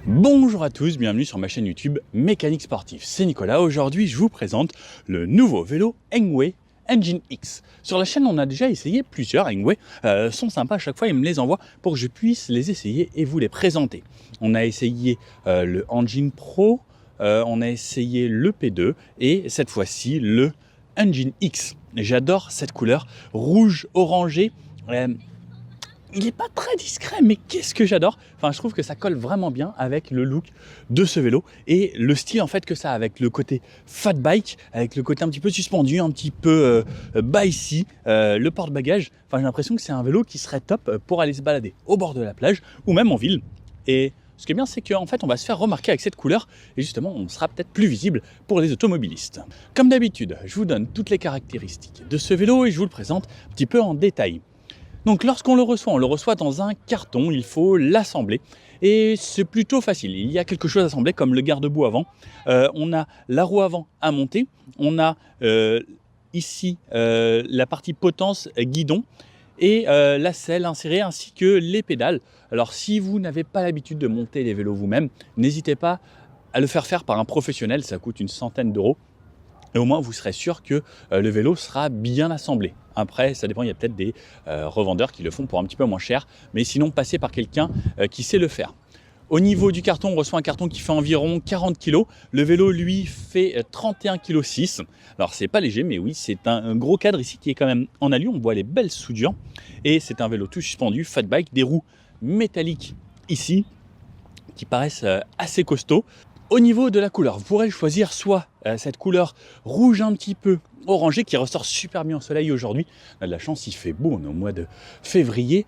Bonjour à tous, bienvenue sur ma chaîne YouTube Mécanique Sportive. C'est Nicolas, aujourd'hui je vous présente le nouveau vélo Engwe Engine X. Sur la chaîne on a déjà essayé plusieurs Engwe, sont sympas à chaque fois, ils me les envoient pour que je puisse les essayer et vous les présenter. On a essayé le Engine Pro, on a essayé le P2 et cette fois-ci le Engine X. J'adore cette couleur rouge orangé. Il n'est pas très discret, mais qu'est-ce que j'adore. Enfin, je trouve que ça colle vraiment bien avec le look de ce vélo et le style en fait que ça a, avec le côté fat bike, avec le côté un petit peu suspendu, un petit peu bas ici, le porte-bagages. Enfin, j'ai l'impression que c'est un vélo qui serait top pour aller se balader au bord de la plage ou même en ville. Et ce qui est bien, c'est qu'en fait, on va se faire remarquer avec cette couleur et justement, on sera peut-être plus visible pour les automobilistes. Comme d'habitude, je vous donne toutes les caractéristiques de ce vélo et je vous le présente un petit peu en détail. Donc lorsqu'on le reçoit dans un carton, il faut l'assembler et c'est plutôt facile. Il y a quelque chose à assembler comme le garde-boue avant. On a la roue avant à monter, on a ici la partie potence guidon et la selle insérée ainsi que les pédales. Alors si vous n'avez pas l'habitude de monter les vélos vous-même, n'hésitez pas à le faire par un professionnel, ça coûte une centaine d'euros. Et au moins, vous serez sûr que le vélo sera bien assemblé. Après, ça dépend, il y a peut-être des revendeurs qui le font pour un petit peu moins cher. Mais sinon, passez par quelqu'un qui sait le faire. Au niveau du carton, on reçoit un carton qui fait environ 40 kg. Le vélo, lui, fait 31,6 kg. Alors, c'est pas léger, mais oui, c'est un gros cadre ici qui est quand même en alu. On voit les belles soudures. Et c'est un vélo tout suspendu, fat bike, des roues métalliques ici qui paraissent assez costauds. Au niveau de la couleur, vous pourrez choisir soit cette couleur rouge un petit peu orangé qui ressort super bien au soleil aujourd'hui. On a de la chance, il fait beau, on est au mois de février.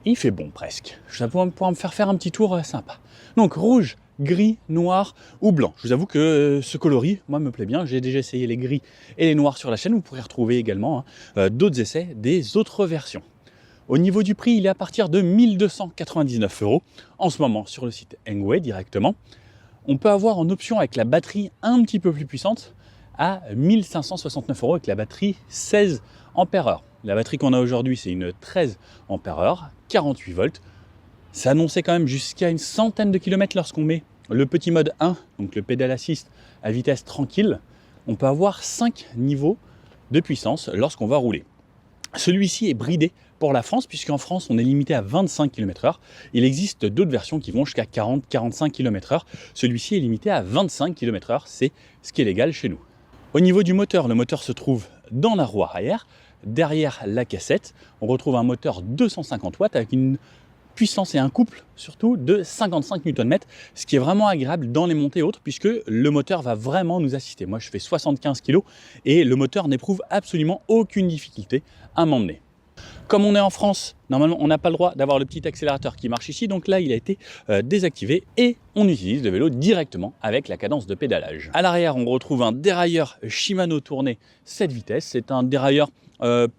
Il fait bon presque. Ça pourra me faire un petit tour sympa. Donc rouge, gris, noir ou blanc. Je vous avoue que ce coloris, moi, me plaît bien. J'ai déjà essayé les gris et les noirs sur la chaîne. Vous pourrez retrouver également d'autres essais des autres versions. Au niveau du prix, il est à partir de 1299 € en ce moment sur le site Engwe directement. On peut avoir en option avec la batterie un petit peu plus puissante à 1569 € avec la batterie 16 Ah. La batterie qu'on a aujourd'hui, c'est une 13 Ah, 48 volts. C'est annoncé quand même jusqu'à une centaine de kilomètres lorsqu'on met le petit mode 1, donc le pédale assist à vitesse tranquille. On peut avoir 5 niveaux de puissance lorsqu'on va rouler. Celui-ci est bridé pour la France, puisqu'en France, on est limité à 25 km/h. Il existe d'autres versions qui vont jusqu'à 40-45 km/h. Celui-ci est limité à 25 km/h, c'est ce qui est légal chez nous. Au niveau du moteur, le moteur se trouve dans la roue arrière, derrière la cassette. On retrouve un moteur 250 watts avec une puissance et un couple surtout de 55 Nm, ce qui est vraiment agréable dans les montées hautes puisque le moteur va vraiment nous assister. Moi je fais 75 kg et le moteur n'éprouve absolument aucune difficulté à m'emmener. Comme on est en France, normalement on n'a pas le droit d'avoir le petit accélérateur qui marche ici, donc là il a été désactivé et on utilise le vélo directement avec la cadence de pédalage. À l'arrière on retrouve un dérailleur Shimano tourné 7 vitesses, c'est un dérailleur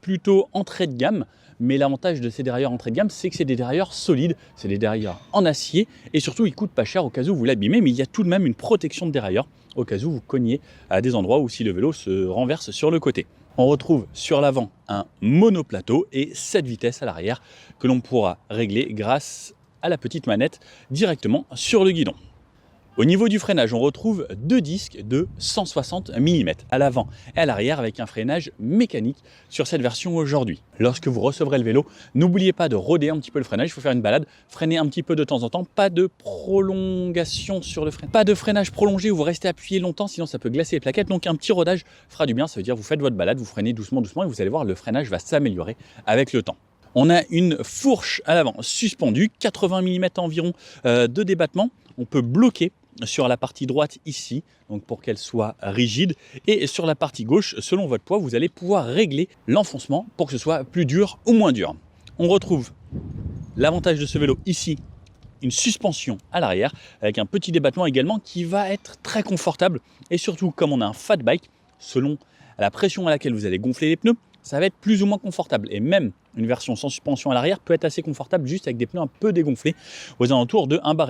plutôt entrée de gamme. Mais l'avantage de ces dérailleurs entrée de gamme, c'est que c'est des dérailleurs solides, c'est des dérailleurs en acier et surtout ils coûtent pas cher au cas où vous l'abîmez, mais il y a tout de même une protection de dérailleur au cas où vous cognez à des endroits où si le vélo se renverse sur le côté. On retrouve sur l'avant un monoplateau et 7 vitesses à l'arrière que l'on pourra régler grâce à la petite manette directement sur le guidon. Au niveau du freinage, on retrouve deux disques de 160 mm à l'avant et à l'arrière avec un freinage mécanique sur cette version aujourd'hui. Lorsque vous recevrez le vélo, n'oubliez pas de roder un petit peu le freinage, il faut faire une balade, freiner un petit peu de temps en temps, pas de prolongation sur le frein, pas de freinage prolongé où vous restez appuyé longtemps sinon ça peut glacer les plaquettes, donc un petit rodage fera du bien, ça veut dire vous faites votre balade, vous freinez doucement et vous allez voir le freinage va s'améliorer avec le temps. On a une fourche à l'avant suspendue, 80 mm environ de débattement, on peut bloquer sur la partie droite ici, donc pour qu'elle soit rigide, et sur la partie gauche, selon votre poids, vous allez pouvoir régler l'enfoncement pour que ce soit plus dur ou moins dur. On retrouve l'avantage de ce vélo ici, une suspension à l'arrière, avec un petit débattement également qui va être très confortable, et surtout comme on a un fat bike, selon la pression à laquelle vous allez gonfler les pneus, ça va être plus ou moins confortable, et même une version sans suspension à l'arrière peut être assez confortable juste avec des pneus un peu dégonflés, aux alentours de 1,5 bar.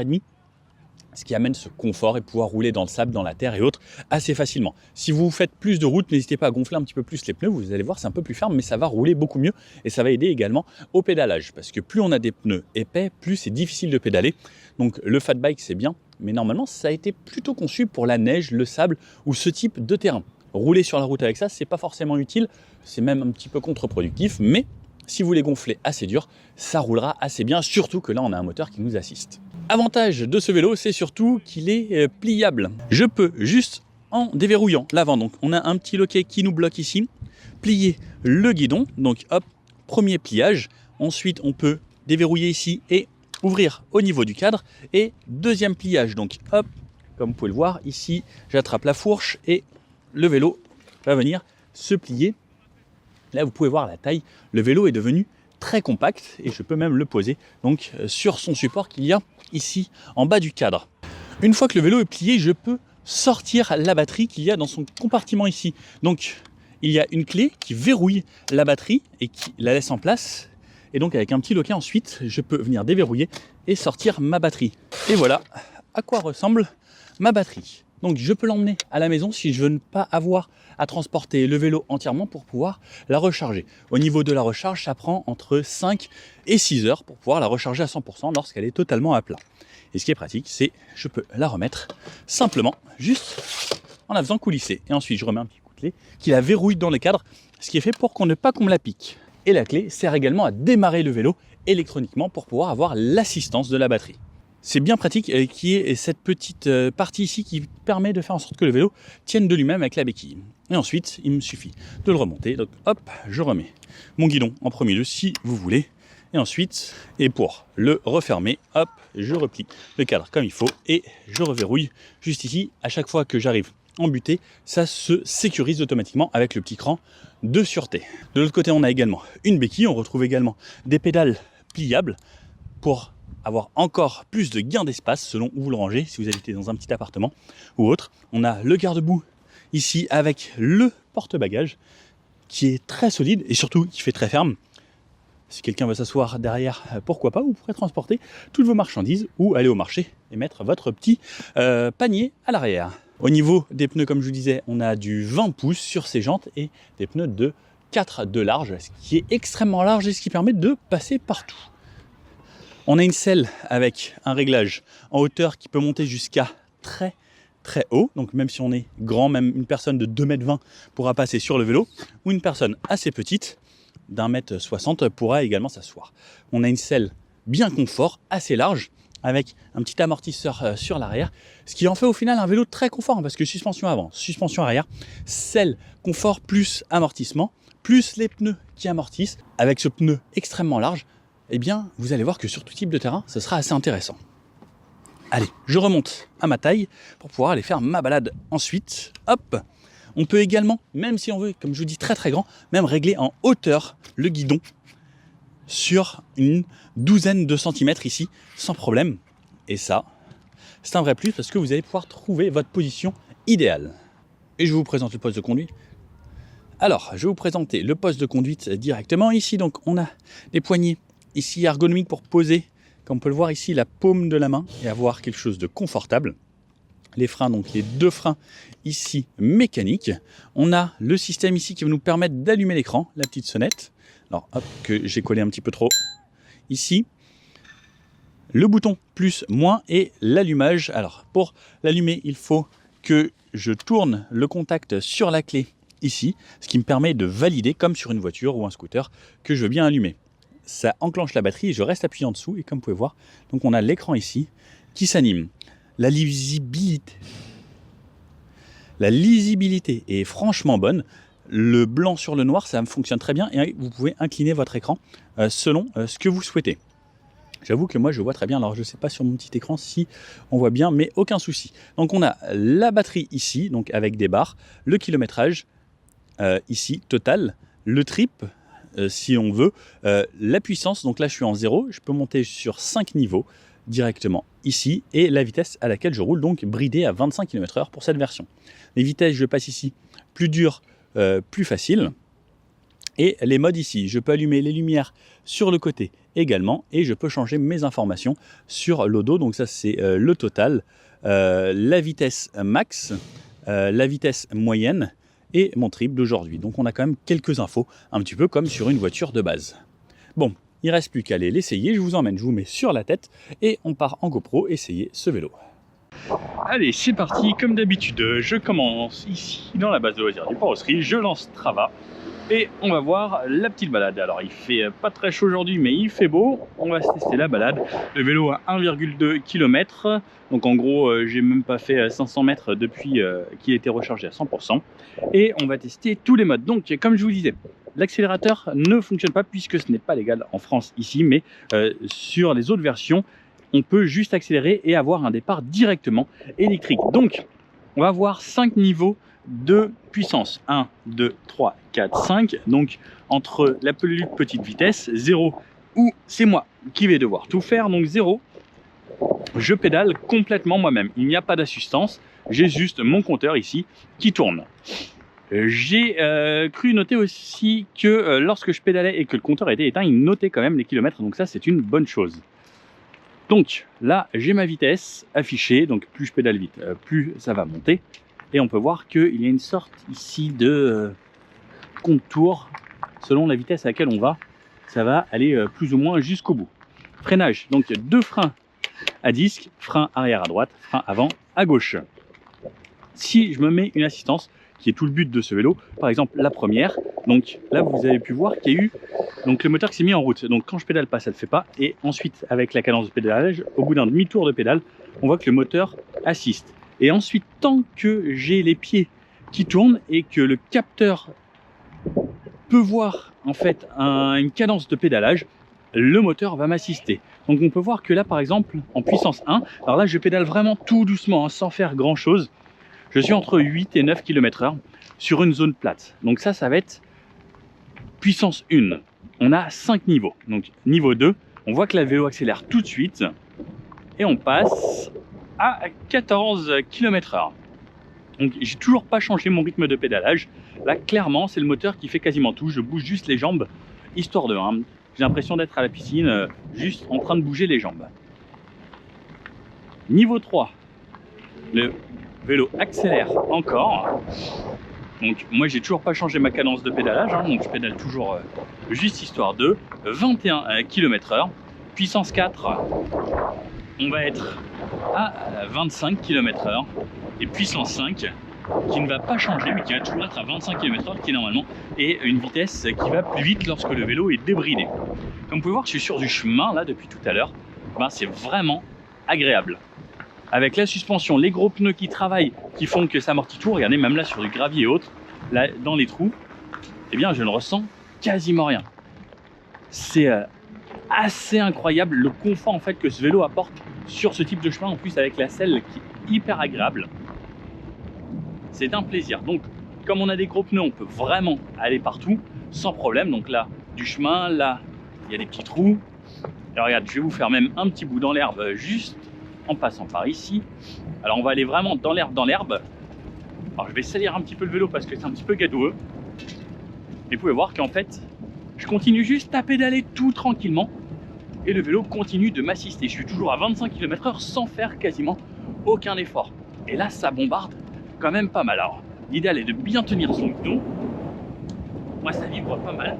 ce qui amène ce confort et pouvoir rouler dans le sable, dans la terre et autres assez facilement. Si vous faites plus de route, n'hésitez pas à gonfler un petit peu plus les pneus, vous allez voir c'est un peu plus ferme mais ça va rouler beaucoup mieux et ça va aider également au pédalage parce que plus on a des pneus épais, plus c'est difficile de pédaler. Donc le fat bike c'est bien, mais normalement ça a été plutôt conçu pour la neige, le sable ou ce type de terrain. Rouler sur la route avec ça, c'est pas forcément utile, c'est même un petit peu contre-productif, mais si vous les gonflez assez dur, ça roulera assez bien, surtout que là on a un moteur qui nous assiste. Avantage de ce vélo, c'est surtout qu'il est pliable. Je peux juste en déverrouillant l'avant, donc on a un petit loquet qui nous bloque ici, plier le guidon, donc hop, premier pliage, ensuite on peut déverrouiller ici et ouvrir au niveau du cadre, et deuxième pliage, donc hop, comme vous pouvez le voir ici, j'attrape la fourche et le vélo va venir se plier. Là, vous pouvez voir la taille. Le vélo est devenu très compact et je peux même le poser donc sur son support qu'il y a ici en bas du cadre. Une fois que le vélo est plié, je peux sortir la batterie qu'il y a dans son compartiment ici. Donc, il y a une clé qui verrouille la batterie et qui la laisse en place. Et donc, avec un petit loquet ensuite, je peux venir déverrouiller et sortir ma batterie. Et voilà à quoi ressemble ma batterie. Donc je peux l'emmener à la maison si je veux ne pas avoir à transporter le vélo entièrement pour pouvoir la recharger. Au niveau de la recharge, ça prend entre 5 et 6 heures pour pouvoir la recharger à 100% lorsqu'elle est totalement à plat. Et ce qui est pratique, c'est je peux la remettre simplement juste en la faisant coulisser. Et ensuite je remets un petit coup de clé qui la verrouille dans le cadre, ce qui est fait pour qu'on ne pas qu'on me la pique. Et la clé sert également à démarrer le vélo électroniquement pour pouvoir avoir l'assistance de la batterie. C'est bien pratique qui est cette petite partie ici qui permet de faire en sorte que le vélo tienne de lui-même avec la béquille. Et ensuite, il me suffit de le remonter. Donc hop, je remets mon guidon en premier lieu si vous voulez. Et ensuite, et pour le refermer, hop, je replie le cadre comme il faut et je reverrouille juste ici. À chaque fois que j'arrive en butée, ça se sécurise automatiquement avec le petit cran de sûreté. De l'autre côté, on a également une béquille. On retrouve également des pédales pliables pour avoir encore plus de gain d'espace selon où vous le rangez, si vous habitez dans un petit appartement ou autre. On a le garde-boue ici avec le porte-bagages qui est très solide et surtout qui fait très ferme. Si quelqu'un veut s'asseoir derrière, pourquoi pas, vous pourrez transporter toutes vos marchandises ou aller au marché et mettre votre petit panier à l'arrière. Au niveau des pneus, comme je vous disais, on a du 20 pouces sur ces jantes et des pneus de 4 de large, ce qui est extrêmement large et ce qui permet de passer partout. On a une selle avec un réglage en hauteur qui peut monter jusqu'à très haut. Donc même si on est grand, même une personne de 2,20 m pourra passer sur le vélo. Ou une personne assez petite, d'1,60 m pourra également s'asseoir. On a une selle bien confort, assez large, avec un petit amortisseur sur l'arrière. Ce qui en fait au final un vélo très confort, parce que suspension avant, suspension arrière, selle, confort plus amortissement, plus les pneus qui amortissent. Avec ce pneu extrêmement large, eh bien, vous allez voir que sur tout type de terrain, ce sera assez intéressant. Allez, je remonte à ma taille pour pouvoir aller faire ma balade ensuite. Hop, on peut également, même si on veut, comme je vous dis, très grand, même régler en hauteur le guidon sur une douzaine de centimètres ici, sans problème. Et ça, c'est un vrai plus parce que vous allez pouvoir trouver votre position idéale. Et je vous présente le poste de conduite. Alors, je vais vous présenter le poste de conduite directement. Ici, donc, on a des poignées ici ergonomique pour poser, comme on peut le voir ici, la paume de la main et avoir quelque chose de confortable. Les freins, donc les deux freins ici mécaniques. On a le système ici qui va nous permettre d'allumer l'écran, la petite sonnette. Alors hop, que j'ai collé un petit peu trop ici. Le bouton plus, moins et l'allumage. Alors pour l'allumer, il faut que je tourne le contact sur la clé ici, ce qui me permet de valider, comme sur une voiture ou un scooter, que je veux bien allumer. Ça enclenche la batterie et je reste appuyé en dessous et comme vous pouvez voir, donc on a l'écran ici qui s'anime. La lisibilité est franchement bonne. Le blanc sur le noir, ça fonctionne très bien et vous pouvez incliner votre écran selon ce que vous souhaitez. J'avoue que moi je vois très bien, alors je ne sais pas sur mon petit écran si on voit bien, mais aucun souci. Donc on a la batterie ici, donc avec des barres, le kilométrage ici total, le trip, si on veut, la puissance, donc là je suis en 0, je peux monter sur 5 niveaux directement ici, et la vitesse à laquelle je roule, donc bridée à 25 km/h pour cette version. Les vitesses, je passe ici, plus dur, plus facile, Et les modes ici, je peux allumer les lumières sur le côté également et je peux changer mes informations sur l'odo. Donc ça c'est le total, la vitesse max, la vitesse moyenne et mon trip d'aujourd'hui. Donc on a quand même quelques infos, un petit peu comme sur une voiture de base. Bon, il ne reste plus qu'à aller l'essayer, je vous emmène, je vous mets sur la tête et on part en GoPro essayer ce vélo. Allez, c'est parti, comme d'habitude, je commence ici dans la base de loisirs du Port-Ossery, je lance Strava. Et on va voir la petite balade. Alors il fait pas très chaud aujourd'hui mais il fait beau. On va se tester la balade. Le vélo à 1,2 km. Donc en gros j'ai même pas fait 500 mètres depuis qu'il a été rechargé à 100%. Et on va tester tous les modes. Donc comme je vous disais, l'accélérateur ne fonctionne pas puisque ce n'est pas légal en France ici. Mais sur les autres versions, on peut juste accélérer et avoir un départ directement électrique. Donc on va voir 5 niveaux de puissance, 1, 2, 3, 4, 5, donc entre la plus petite vitesse, 0, où c'est moi qui vais devoir tout faire, donc 0, je pédale complètement moi-même, il n'y a pas d'assistance, j'ai juste mon compteur ici qui tourne. J'ai cru noter aussi que lorsque je pédalais et que le compteur était éteint, il notait quand même les kilomètres, donc ça c'est une bonne chose. Donc là j'ai ma vitesse affichée, donc plus je pédale vite, plus ça va monter. Et on peut voir qu'il y a une sorte ici de contour selon la vitesse à laquelle on va. Ça va aller plus ou moins jusqu'au bout. Freinage, donc 2 freins à disque, frein arrière à droite, frein avant à gauche. Si je me mets une assistance, qui est tout le but de ce vélo, par exemple la première, donc là vous avez pu voir qu'il y a eu donc le moteur qui s'est mis en route. Donc quand je pédale pas, ça ne le fait pas. Et ensuite avec la cadence de pédalage, au bout d'un demi-tour de pédale, on voit que le moteur assiste. Et ensuite, tant que j'ai les pieds qui tournent et que le capteur peut voir en fait une cadence de pédalage, le moteur va m'assister. Donc on peut voir que là par exemple en puissance 1, alors là je pédale vraiment tout doucement, hein, sans faire grand chose. Je suis entre 8 et 9 km/h sur une zone plate. Donc ça va être puissance 1. On a 5 niveaux. Donc niveau 2, on voit que la vélo accélère tout de suite et on passe à 14 km/h. Donc j'ai toujours pas changé mon rythme de pédalage. Là clairement c'est le moteur qui fait quasiment tout. Je bouge juste les jambes histoire de j'ai l'impression d'être à la piscine juste en train de bouger les jambes. Niveau 3, le vélo accélère encore. Donc moi j'ai toujours pas changé ma cadence de pédalage, donc je pédale toujours juste histoire de 21 km/h. Puissance 4, on va être à 25 km/h. Et puissance 5 qui ne va pas changer mais qui va toujours être à 25 km/h, qui normalement est une vitesse qui va plus vite lorsque le vélo est débridé. Comme vous pouvez voir, je suis sur du chemin là depuis tout à l'heure. C'est vraiment agréable. Avec la suspension, les gros pneus qui travaillent, qui font que ça amortit tout. Regardez, même là sur du gravier et autres, là dans les trous, eh bien je ne ressens quasiment rien. C'est assez incroyable le confort en fait que ce vélo apporte sur ce type de chemin, en plus avec la selle qui est hyper agréable. C'est un plaisir. Donc comme on a des gros pneus, on peut vraiment aller partout sans problème. Donc là du chemin, là il y a des petits trous. Alors regarde, je vais vous faire même un petit bout dans l'herbe juste en passant par ici. Alors on va aller vraiment dans l'herbe. Alors je vais salir un petit peu le vélo parce que c'est un petit peu gadoueux. Et vous pouvez voir qu'en fait je continue juste à pédaler tout tranquillement et le vélo continue de m'assister. Je suis toujours à 25 km/h sans faire quasiment aucun effort. Et là ça bombarde quand même pas mal. Alors l'idéal est de bien tenir son guidon. Moi ça vibre pas mal,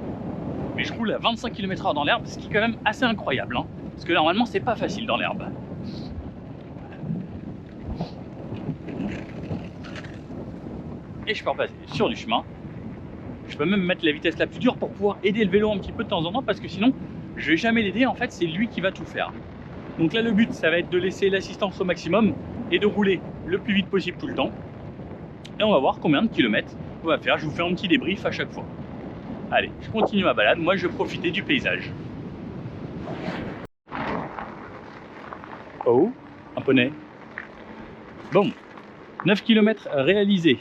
mais je roule à 25 km/h dans l'herbe, ce qui est quand même assez incroyable, parce que normalement c'est pas facile dans l'herbe. Et je peux repasser sur du chemin. Je peux même mettre la vitesse la plus dure pour pouvoir aider le vélo un petit peu de temps en temps, parce que sinon je vais jamais l'aider, en fait c'est lui qui va tout faire. Donc là le but ça va être de laisser l'assistance au maximum et de rouler le plus vite possible tout le temps. Et on va voir combien de kilomètres on va faire. Je vous fais un petit débrief à chaque fois. Allez, je continue ma balade, moi je vais profiter du paysage. Oh, un poney. Bon, 9 km réalisés,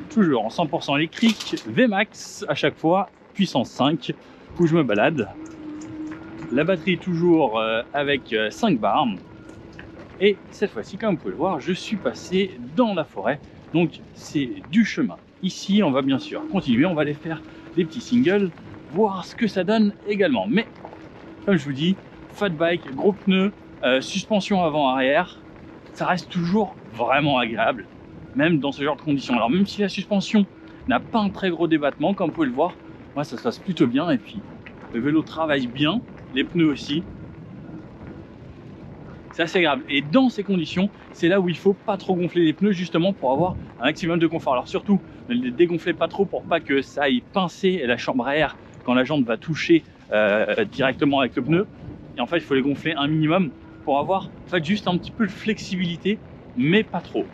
toujours en 100% électrique, Vmax à chaque fois, puissance 5, où je me balade. La batterie toujours avec 5 bars. Et cette fois-ci, comme vous pouvez le voir, je suis passé dans la forêt. Donc c'est du chemin. Ici, on va bien sûr continuer, on va aller faire des petits singles. voir ce que ça donne également. Mais comme je vous dis, fat bike, gros pneus, suspension avant-arrière, ça reste toujours vraiment agréable, même dans ce genre de conditions. Alors même si la suspension n'a pas un très gros débattement, comme vous pouvez le voir, moi ça se passe plutôt bien, et puis le vélo travaille bien, les pneus aussi. C'est assez agréable. Et dans ces conditions, c'est là où il faut pas trop gonfler les pneus, justement pour avoir un maximum de confort. Alors surtout, ne les dégonflez pas trop pour pas que ça aille pincer la chambre à air quand la jambe va toucher directement avec le pneu. Et en fait, il faut les gonfler un minimum pour avoir en fait juste un petit peu de flexibilité, mais pas trop.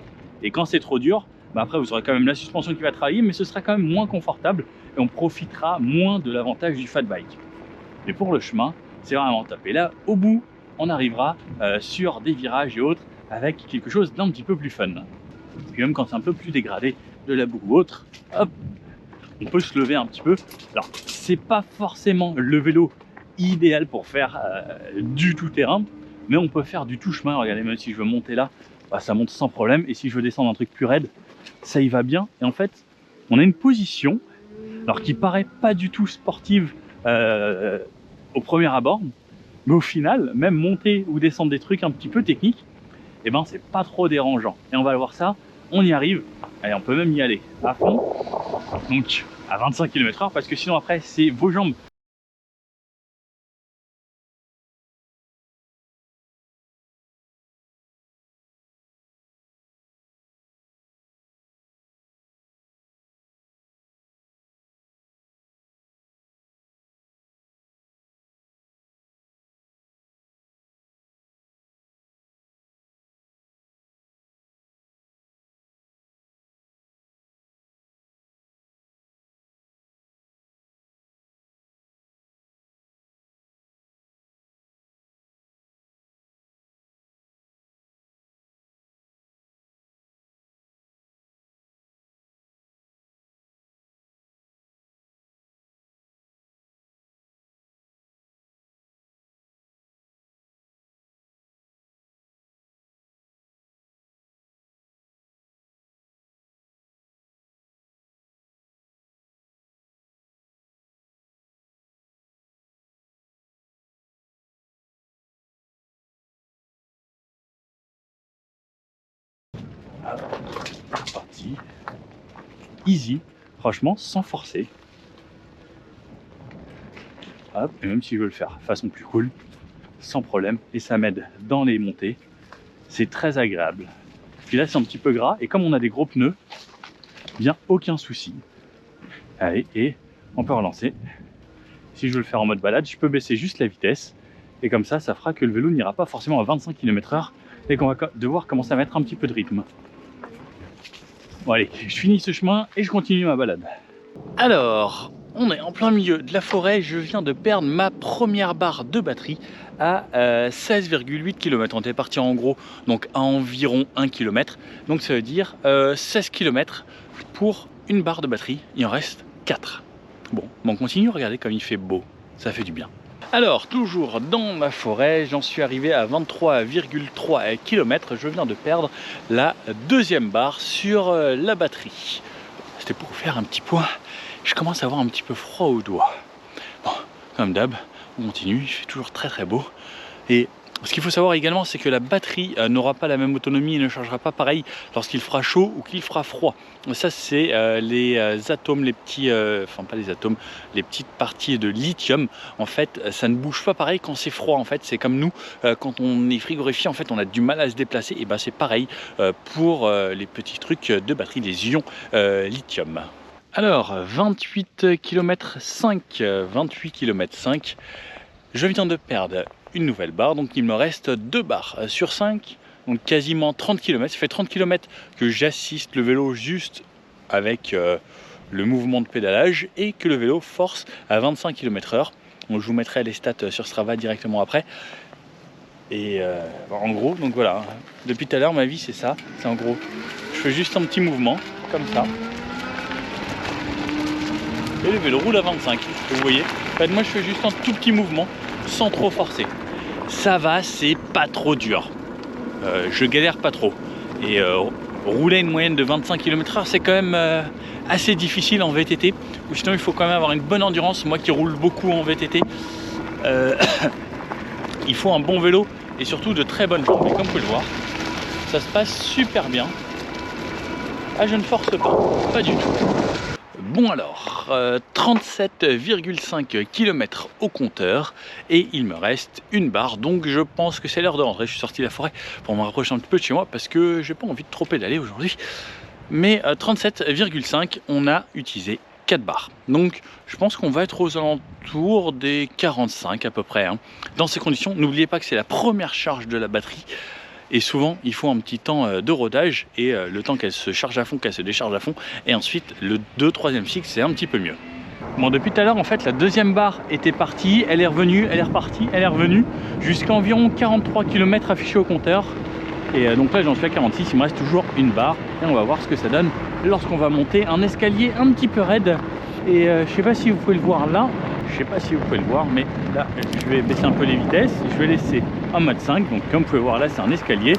Et quand c'est trop dur, bah après vous aurez quand même la suspension qui va travailler, mais ce sera quand même moins confortable et on profitera moins de l'avantage du fat bike. Mais pour le chemin, c'est vraiment top. Et là, au bout, on arrivera sur des virages et autres avec quelque chose d'un petit peu plus fun. Puis même quand c'est un peu plus dégradé, de la boue ou autre, hop, on peut se lever un petit peu. Alors, c'est pas forcément le vélo idéal pour faire du tout-terrain, mais on peut faire du tout-chemin. Regardez, même si je veux monter là, bah, ça monte sans problème. Et si je veux descendre un truc plus raide, ça y va bien. Et en fait, on a une position, alors qui paraît pas du tout sportive au premier abord, mais au final, même monter ou descendre des trucs un petit peu techniques, et ben c'est pas trop dérangeant. Et on va voir ça, on y arrive. Allez, on peut même y aller à fond, donc à 25 km/h, parce que sinon après c'est vos jambes. C'est parti, easy, franchement sans forcer. Hop, et même si je veux le faire façon plus cool, sans problème, et ça m'aide dans les montées, c'est très agréable. Puis là c'est un petit peu gras, et comme on a des gros pneus, bien aucun souci. Allez, et on peut relancer. Si je veux le faire en mode balade, je peux baisser juste la vitesse, et comme ça, ça fera que le vélo n'ira pas forcément à 25 km/h, et qu'on va devoir commencer à mettre un petit peu de rythme. Bon allez, je finis ce chemin et je continue ma balade. Alors, on est en plein milieu de la forêt, je viens de perdre ma première barre de batterie à 16,8 km. On était parti en gros donc à environ 1 km, donc ça veut dire 16 km pour une barre de batterie, il en reste 4. Bon, on continue, regardez comme il fait beau, ça fait du bien. Alors, toujours dans ma forêt, j'en suis arrivé à 23,3 km. Je viens de perdre la deuxième barre sur la batterie. C'était pour vous faire un petit point. Je commence à avoir un petit peu froid aux doigts. Bon, comme d'hab, on continue. Il fait toujours très très beau. Et ce qu'il faut savoir également, c'est que la batterie n'aura pas la même autonomie et ne chargera pas pareil lorsqu'il fera chaud ou qu'il fera froid. Ça, c'est les atomes, les petits, enfin pas les atomes, les petites parties de lithium. En fait, ça ne bouge pas pareil quand c'est froid. En fait, c'est comme nous, quand on est frigorifié, en fait, on a du mal à se déplacer. Et ben, c'est pareil pour les petits trucs de batterie, des ions lithium. Alors, 28 km 5, 28 km 5, je viens de perdre une nouvelle barre, donc il me reste 2 barres sur 5, donc quasiment 30 km. Ça fait 30 km que j'assiste le vélo juste avec le mouvement de pédalage et que le vélo force à 25 km/h. Donc je vous mettrai les stats sur Strava directement après. Et en gros, donc voilà, depuis tout à l'heure ma vie c'est ça, c'est en gros, je fais juste un petit mouvement comme ça. Et le vélo roule à 25, vous voyez. En fait, moi je fais juste un tout petit mouvement sans trop forcer. Ça va, c'est pas trop dur. Je galère pas trop. Et rouler une moyenne de 25 km/h, c'est quand même assez difficile en VTT, ou sinon il faut quand même avoir une bonne endurance. Moi qui roule beaucoup en VTT, il faut un bon vélo et surtout de très bonnes jambes. Et comme vous pouvez le voir, ça se passe super bien. Ah, je ne force pas du tout. Bon alors, 37,5 km au compteur et il me reste une barre, donc je pense que c'est l'heure de rentrer. Je suis sorti de la forêt pour me rapprocher un petit peu de chez moi parce que j'ai pas envie de trop pédaler aujourd'hui. Mais 37,5, on a utilisé 4 barres. Donc je pense qu'on va être aux alentours des 45 à peu près. Hein. Dans ces conditions, n'oubliez pas que c'est la première charge de la batterie. Et souvent, il faut un petit temps de rodage et le temps qu'elle se charge à fond, qu'elle se décharge à fond. Et ensuite, le 2-3e cycle, c'est un petit peu mieux. Bon, depuis tout à l'heure, en fait, la deuxième barre était partie. Elle est revenue, elle est repartie, elle est revenue. Jusqu'à environ 43 km affichés au compteur. Et donc là, j'en suis à 46. Il me reste toujours une barre. Et on va voir ce que ça donne lorsqu'on va monter un escalier un petit peu raide. Et je sais pas si vous pouvez le voir là. Je sais pas si vous pouvez le voir, mais là, je vais baisser un peu les vitesses. Je vais laisser en mode 5. Donc, comme vous pouvez voir là, c'est un escalier.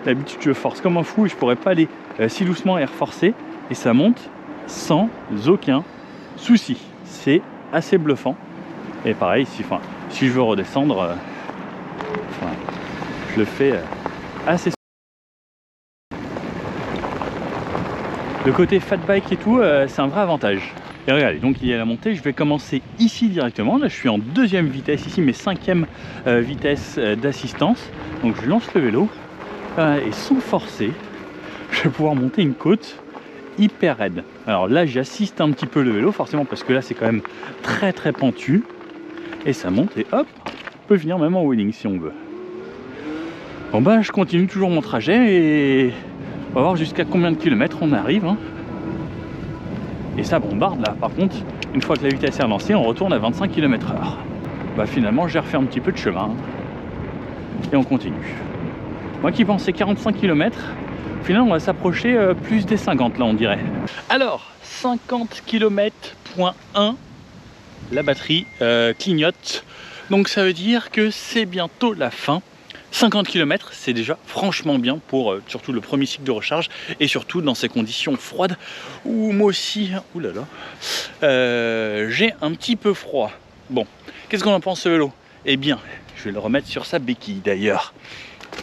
D'habitude, je force comme un fou et je pourrais pas aller si doucement et reforcer. Et ça monte sans aucun souci. C'est assez bluffant. Et pareil, si je veux redescendre, je le fais assez. Le côté fat bike et tout, c'est un vrai avantage. Et regardez, donc il y a la montée, je vais commencer ici directement. Là, je suis en deuxième vitesse ici, mais 5e vitesse d'assistance. Donc je lance le vélo et sans forcer, je vais pouvoir monter une côte hyper raide. Alors là, j'assiste un petit peu le vélo, forcément, parce que là, c'est quand même très très pentu. Et ça monte et hop, on peut venir même en wheeling si on veut. Bon bah, je continue toujours mon trajet et on va voir jusqu'à combien de kilomètres on arrive. Hein. Et ça bombarde là. Par contre, une fois que la vitesse est relancée, on retourne à 25 km/h. Bah finalement, j'ai refait un petit peu de chemin. Et on continue. Moi qui pensais 45 km, finalement on va s'approcher plus des 50 là on dirait. Alors, 50 km.1, la batterie clignote. Donc ça veut dire que c'est bientôt la fin. 50 km, c'est déjà franchement bien pour surtout le premier cycle de recharge et surtout dans ces conditions froides où moi aussi, oulala, j'ai un petit peu froid. Bon, qu'est-ce qu'on en pense ce vélo? Eh bien, je vais le remettre sur sa béquille d'ailleurs.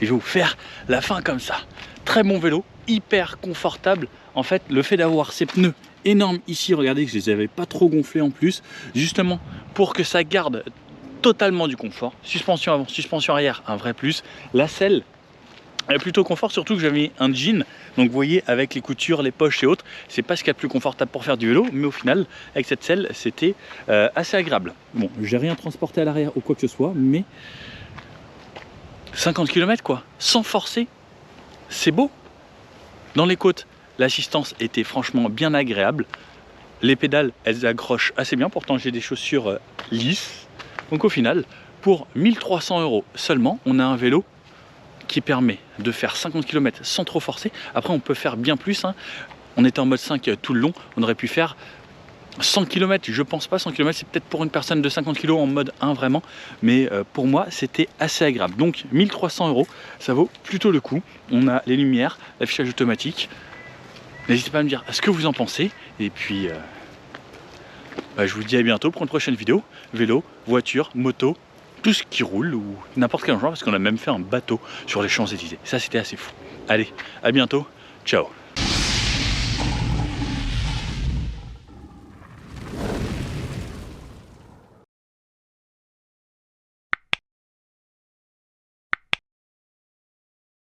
Et je vais vous faire la fin comme ça. Très bon vélo, hyper confortable. En fait, le fait d'avoir ces pneus énormes ici, regardez que je les avais pas trop gonflés en plus, justement pour que ça garde totalement du confort. Suspension avant, suspension arrière, un vrai plus. La selle est plutôt confort, surtout que j'avais un jean. Donc vous voyez, avec les coutures, les poches et autres, c'est pas ce qu'il y a de plus confortable pour faire du vélo, mais au final, avec cette selle, c'était assez agréable. Bon, j'ai rien transporté à l'arrière ou quoi que ce soit, mais 50 km quoi, sans forcer, c'est beau. Dans les côtes, l'assistance était franchement bien agréable. Les pédales, elles accrochent assez bien, pourtant j'ai des chaussures lisses. Donc au final, pour 1300 € seulement, on a un vélo qui permet de faire 50 km sans trop forcer. Après, on peut faire bien plus. Hein. On était en mode 5 tout le long. On aurait pu faire 100 km. Je pense pas 100 km. C'est peut-être pour une personne de 50 kg en mode 1 vraiment. Mais pour moi, c'était assez agréable. Donc 1300 €, ça vaut plutôt le coup. On a les lumières, l'affichage automatique. N'hésitez pas à me dire ce que vous en pensez. Et puis... je vous dis à bientôt pour une prochaine vidéo. Vélo, voiture, moto, tout ce qui roule ou n'importe quel genre, parce qu'on a même fait un bateau sur les Champs-Élysées. Ça, c'était assez fou. Allez, à bientôt. Ciao.